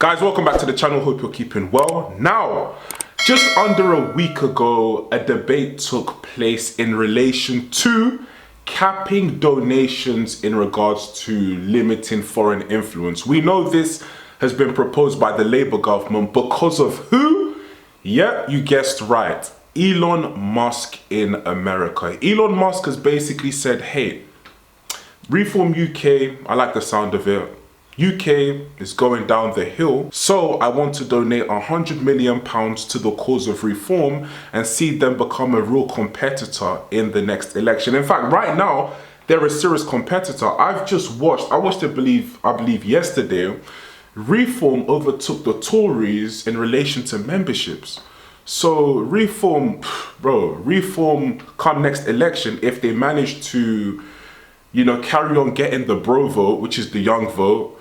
Guys, welcome back to the channel. Hope you're keeping well. Now, just under a week ago, a debate took place in relation to capping donations in regards to limiting foreign influence. We know this has been proposed by the Labour government because of who? Yep, you guessed right. Elon Musk in America. Elon Musk has basically said, hey, Reform UK, I like the sound of it. UK is going down the hill, so I want to donate £100 million to the cause of reform and see them become a real competitor in the next election. In fact, right now, they're a serious competitor. I watched it, I believe yesterday, Reform overtook the Tories in relation to memberships. So Reform come next election, if they manage to, carry on getting the bro vote, which is the young vote,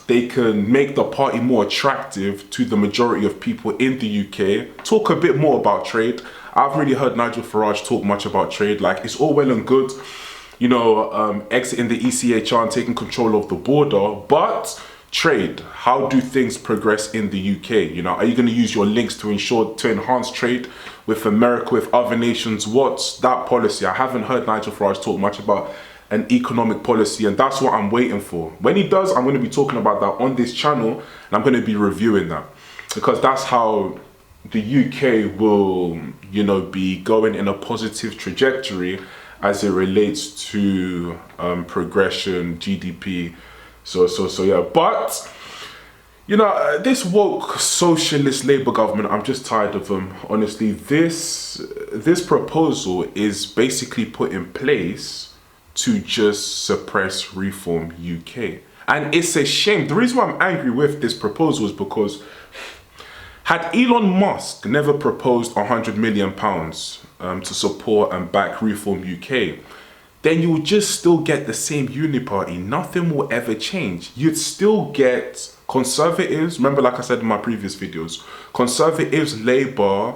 they can make the party more attractive to the majority of people in the UK, talk a bit more about trade. I haven't really heard Nigel Farage talk much about trade. Like, it's all well and good, exiting the ECHR and taking control of the border, but trade, how do things progress in the UK? Are you going to use your links to enhance trade with America, with other nations? What's that policy? I haven't heard Nigel Farage talk much about an economic policy, and that's what I'm waiting for. When he does, I'm going to be talking about that on this channel, and I'm going to be reviewing that, because that's how the UK will, be going in a positive trajectory as it relates to progression, GDP. So yeah, but this woke socialist Labour government, I'm just tired of them. Honestly, this proposal is basically put in place to just suppress Reform UK. And it's a shame. The reason why I'm angry with this proposal is because had Elon Musk never proposed £100 million to support and back Reform UK, then you would just still get the same uniparty. Nothing will ever change. You'd still get Conservatives, remember, like I said in my previous videos, Conservatives, Labour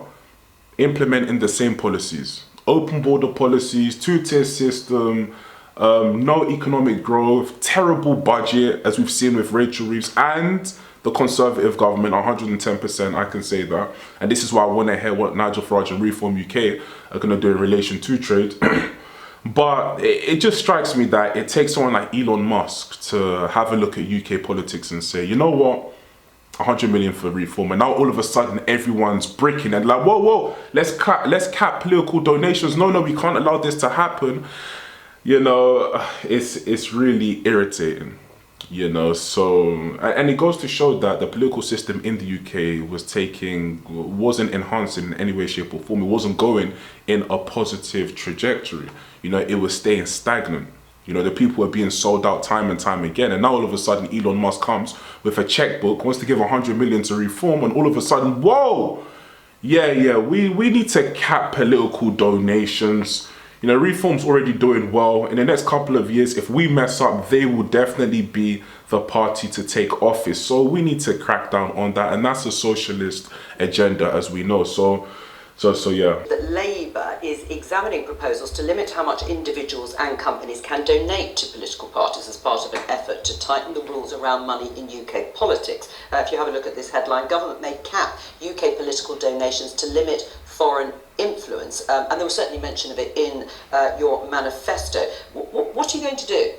implementing the same policies. Open border policies, two-tier system, no economic growth, terrible budget, as we've seen with Rachel Reeves, and the Conservative government, 110%, I can say that. And this is why I want to hear what Nigel Farage and Reform UK are going to do in relation to trade. But it just strikes me that it takes someone like Elon Musk to have a look at UK politics and say, you know what, 100 million for reform, and now all of a sudden everyone's breaking and like, whoa, let's cap political donations. No, we can't allow this to happen. It's really irritating. So, and it goes to show that the political system in the UK wasn't enhancing in any way, shape or form. It wasn't going in a positive trajectory. It was staying stagnant. The people were being sold out time and time again. And now all of a sudden Elon Musk comes with a checkbook, wants to give 100 million to reform, and all of a sudden, whoa, we need to cap political donations. Reform's already doing well. In the next couple of years, if we mess up, they will definitely be the party to take office. So we need to crack down on that. And that's a socialist agenda, as we know. So yeah. That Labour is examining proposals to limit how much individuals and companies can donate to political parties as part of an effort to tighten the rules around money in UK politics. If you have a look at this headline, government may cap UK political donations to limit foreign influence, and there was certainly mention of it in your manifesto. What are you going to do?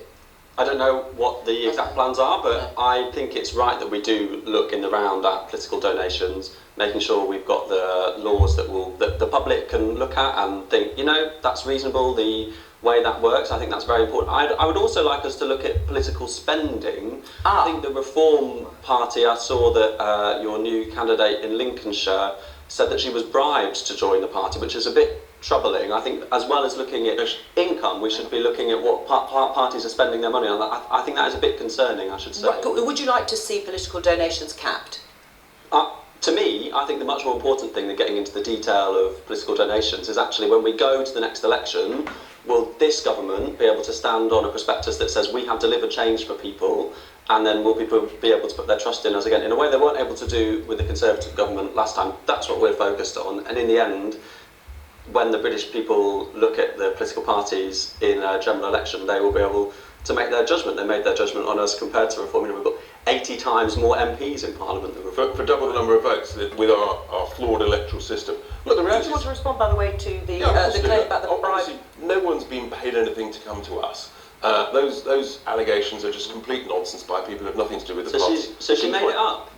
I don't know what the exact plans are, but I think it's right that we do look in the round at political donations, making sure we've got the laws that the public can look at and think, that's reasonable, the way that works. I think that's very important. I would also like us to look at political spending. I think the Reform Party, I saw that your new candidate in Lincolnshire said that she was bribed to join the party, which is a bit troubling. I think as well as looking at income, we should be looking at what parties are spending their money on. I think that is a bit concerning, I should say. Right. Would you like to see political donations capped? To me, I think the much more important thing than getting into the detail of political donations is actually when we go to the next election, will this government be able to stand on a prospectus that says we have delivered change for people, and then will people be able to put their trust in us again in a way they weren't able to do with the Conservative government last time? That's what we're focused on. And in the end, when the British people look at the political parties in a general election, they will be able to make their judgment. They made their judgment on us compared to Reform. We've got 80 times more MPs in Parliament than for double the number of votes with our flawed electoral system. Look, the Did reality you want is, to respond, by the way, to the, of course the I do. claim about the bribe? Obviously, no one's been paid anything to come to us. Those allegations are just complete nonsense by people who have nothing to do with the party. So she made it up?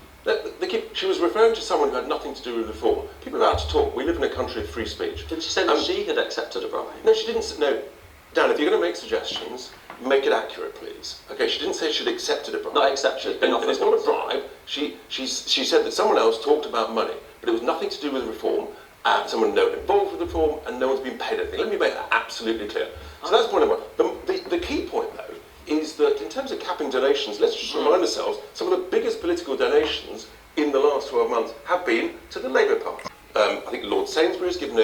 She was referring to someone who had nothing to do with reform. People are allowed to talk. We live in a country of free speech. Did she say that she had accepted a bribe? No, she didn't. No, Dan, if you're going to make suggestions, make it accurate, please. Okay, she didn't say she'd accepted a bribe. Not accepted. And it's not a bribe. She said that someone else talked about money, but it was nothing to do with reform. Someone no involved with reform, and no one's been paid anything. Let me make that absolutely clear. So that's point number one. The key point, though, is that in terms of capping donations, let's just remind ourselves, some of the biggest political donations in the last 12 months have been to the Labour Party. I think Lord Sainsbury has given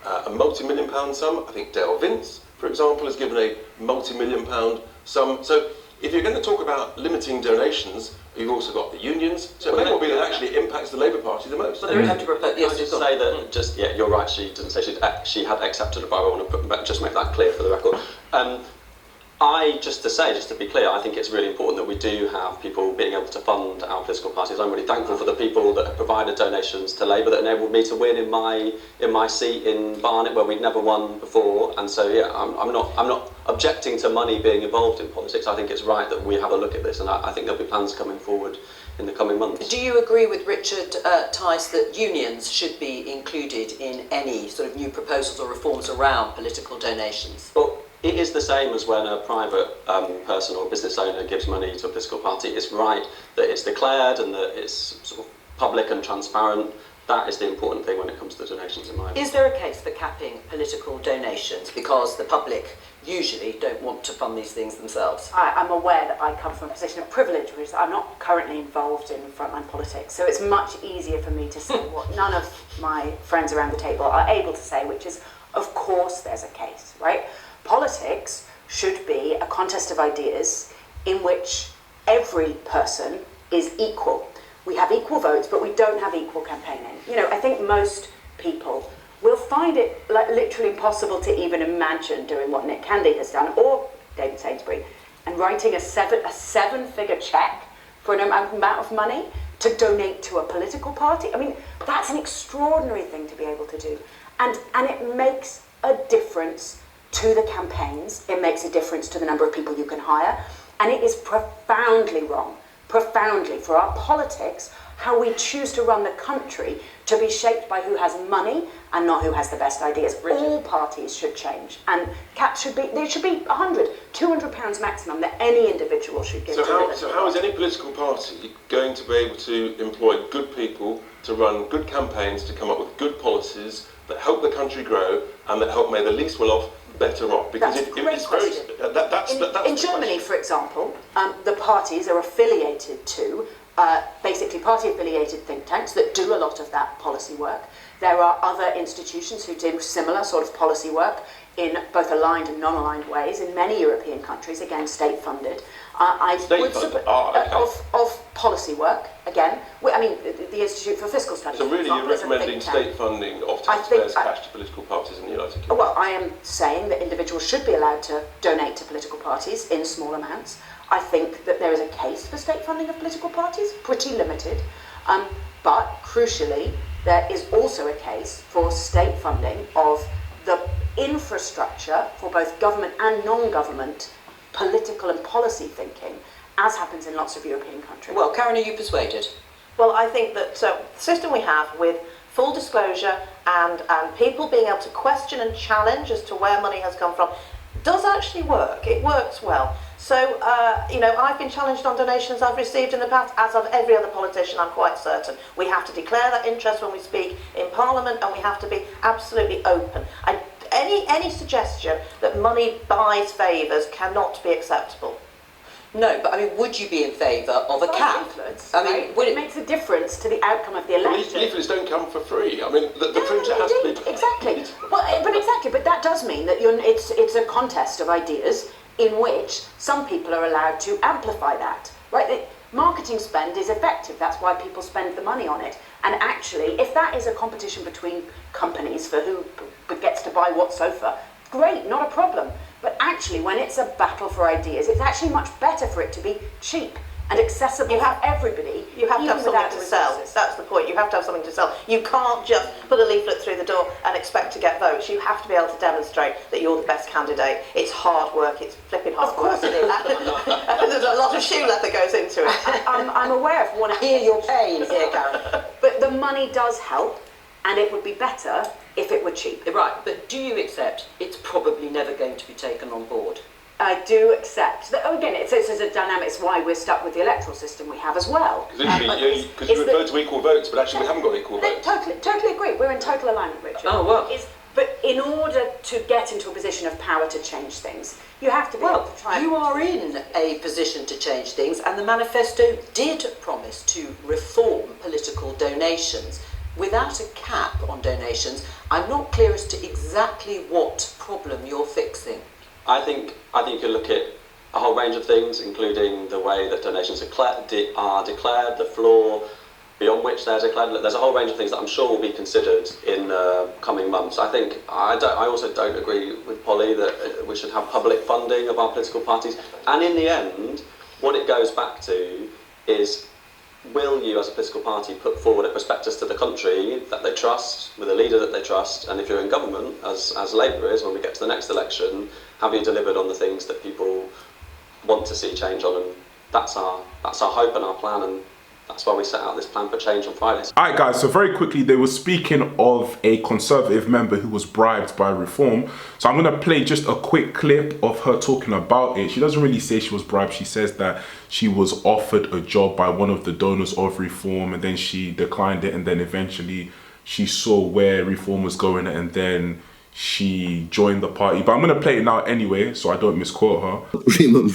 a multi-million pound sum. I think Dale Vince, for example, has given a multi-million pound sum. So if you're going to talk about limiting donations, you've also got the unions. So it may well be that actually it impacts the Labour Party the most. But they have to report. Yes, just say that. You're right. She didn't say she had accepted a bribe. I want to just make that clear for the record. Just to be clear, I think it's really important that we do have people being able to fund our political parties. I'm really thankful for the people that have provided donations to Labour that enabled me to win in my seat in Barnet, where we'd never won before. And so, yeah, I'm not objecting to money being involved in politics. I think it's right that we have a look at this, and I think there'll be plans coming forward in the coming months. Do you agree with Richard Tice that unions should be included in any sort of new proposals or reforms around political donations? Well, it is the same as when a private person or business owner gives money to a political party. It's right that it's declared and that it's sort of public and transparent. That is the important thing when it comes to donations in my opinion. Is there a case for capping political donations because the public usually don't want to fund these things themselves? I'm aware that I come from a position of privilege, which is I'm not currently involved in frontline politics, so it's much easier for me to say what none of my friends around the table are able to say, which is, of course there's a case, right? Politics should be a contest of ideas in which every person is equal. We have equal votes, but we don't have equal campaigning. You know, I think most people will find it like literally impossible to even imagine doing what Nick Candy has done, or David Sainsbury, and writing a seven-figure check for an amount of money to donate to a political party. I mean, that's an extraordinary thing to be able to do. And it makes a difference to the campaigns. It makes a difference to the number of people you can hire. And it is profoundly wrong, profoundly, for our politics, how we choose to run the country to be shaped by who has money and not who has the best ideas. All parties should change, and caps should be, there should be 100, 200 pounds maximum that any individual should give. So how is any political party going to be able to employ good people to run good campaigns, to come up with good policies that help the country grow and that help make the least well off better off? Because that's a great question. In Germany, for example, the parties are affiliated to basically party-affiliated think tanks that do a lot of that policy work. There are other institutions who do similar sort of policy work in both aligned and non-aligned ways in many European countries, again state-funded. Of policy work, again. I mean, the Institute for Fiscal Studies. So really you're recommending state funding of taxpayers' cash to political parties in the United Kingdom? Well, I am saying that individuals should be allowed to donate to political parties in small amounts. I think that there is a case for state funding of political parties, pretty limited, but crucially, there is also a case for state funding of the infrastructure for both government and non-government political and policy thinking, as happens in lots of European countries. Well, Karen, are you persuaded? Well, I think that the system we have with full disclosure and people being able to question and challenge as to where money has come from does actually work. It works well. So, I've been challenged on donations I've received in the past, as of every other politician, I'm quite certain. We have to declare that interest when we speak in Parliament, and we have to be absolutely open. Any suggestion that money buys favours cannot be acceptable. No, but I mean, would you be in favour of a cap? I mean, would it makes a difference to the outcome of the election? Leaflets don't come for free. I mean, the printer has to be. Exactly. But that does mean that it's a contest of ideas in which some people are allowed to amplify that, right? Marketing spend is effective. That's why people spend the money on it. And actually, if that is a competition between companies for who gets to buy what sofa, great, not a problem. But actually, when it's a battle for ideas, it's actually much better for it to be cheap. and accessible for everybody. You have to have even something without to the sell. resources. That's the point. You have to have something to sell. You can't just put a leaflet through the door and expect to get votes. You have to be able to demonstrate that you're the best candidate. It's hard work. It's flipping hard Of course work. it is. There's a lot of shoe leather goes into it. I'm aware of one. I hear your pain here, Karen. But the money does help, and it would be better if it were cheap. Right, but do you accept it's probably never going to be taken on board? I do accept that. Again, it's a dynamic. It's why we're stuck with the electoral system we have as well. Because you refer to equal votes, but actually we haven't got equal votes. Totally agree. We're in total alignment, Richard. Oh, well. But in order to get into a position of power to change things, you have to be able to try. You are in a position to change things, and the manifesto did promise to reform political donations. Without a cap on donations, I'm not clear as to exactly what problem you're fixing. I think you can look at a whole range of things, including the way that donations are declared, the floor beyond which they're declared. There's a whole range of things that I'm sure will be considered in coming months. I also don't agree with Polly that we should have public funding of our political parties. And in the end, what it goes back to is, will you as a political party put forward a prospectus to the country that they trust, with a leader that they trust, and if you're in government, as Labour is when we get to the next election, have you delivered on the things that people want to see change on? And that's our hope and our plan, and that's why we set out this plan for change on Friday. Alright guys, so very quickly, they were speaking of a Conservative member who was bribed by Reform. So I'm going to play just a quick clip of her talking about it. She doesn't really say she was bribed. She says that she was offered a job by one of the donors of Reform, and then she declined it, and then eventually she saw where Reform was going, and then she joined the party. But I'm going to play it now anyway, so I don't misquote her.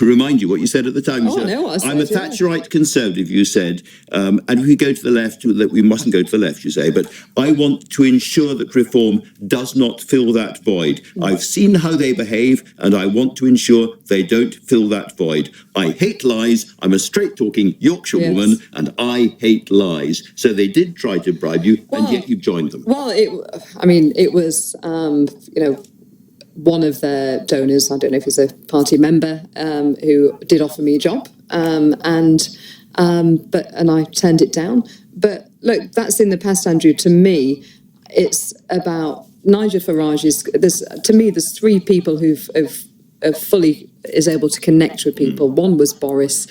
Remind you what you said at the time. You said, I'm a Thatcherite Conservative, you said, and if we go to the left, that we mustn't go to the left, you say, but I want to ensure that Reform does not fill that void. I've seen how they behave, and I want to ensure they don't fill that void. I hate lies. I'm a straight-talking Yorkshire woman, and I hate lies. So they did try to bribe you, and yet you've joined them. Well, it was... one of their donors, I don't know if he's a party member, who did offer me a job, and I turned it down. But look, that's in the past, Andrew. To me, it's about Nigel Farage's. There's three people who've fully is able to connect with people. One was Boris.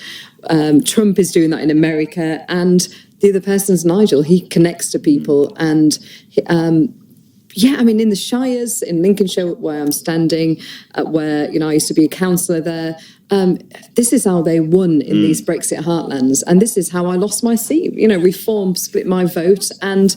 Trump is doing that in America, and the other person's Nigel. He connects to people, and in the Shires, in Lincolnshire, where I'm standing, where, I used to be a councillor there, this is how they won in these Brexit heartlands. And this is how I lost my seat. Reform split my vote. And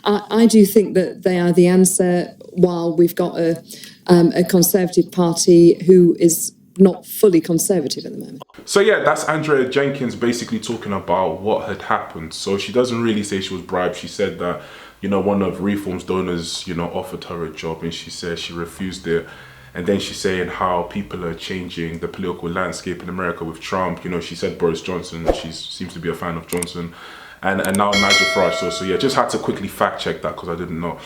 I do think that they are the answer, while we've got a Conservative Party who is not fully Conservative at the moment. So yeah, that's Andrea Jenkins basically talking about what had happened. So she doesn't really say she was bribed. She said that, one of Reform's donors, offered her a job, and she said she refused it. And then she's saying how people are changing the political landscape in America with Trump. She said Boris Johnson. She seems to be a fan of Johnson. And now Nigel Farage. So yeah, just had to quickly fact check that because I didn't know.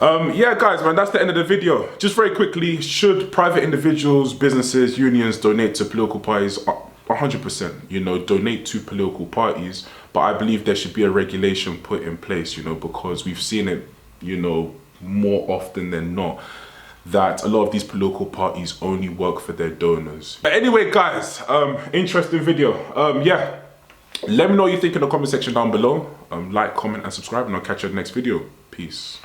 Yeah, guys, man, that's the end of the video. Just very quickly, should private individuals, businesses, unions donate to political parties? 100%, donate to political parties. But I believe there should be a regulation put in place, because we've seen it, more often than not, that a lot of these political parties only work for their donors. But anyway, guys, interesting video. Yeah, let me know what you think in the comment section down below. Like, comment, and subscribe, and I'll catch you in the next video. Peace.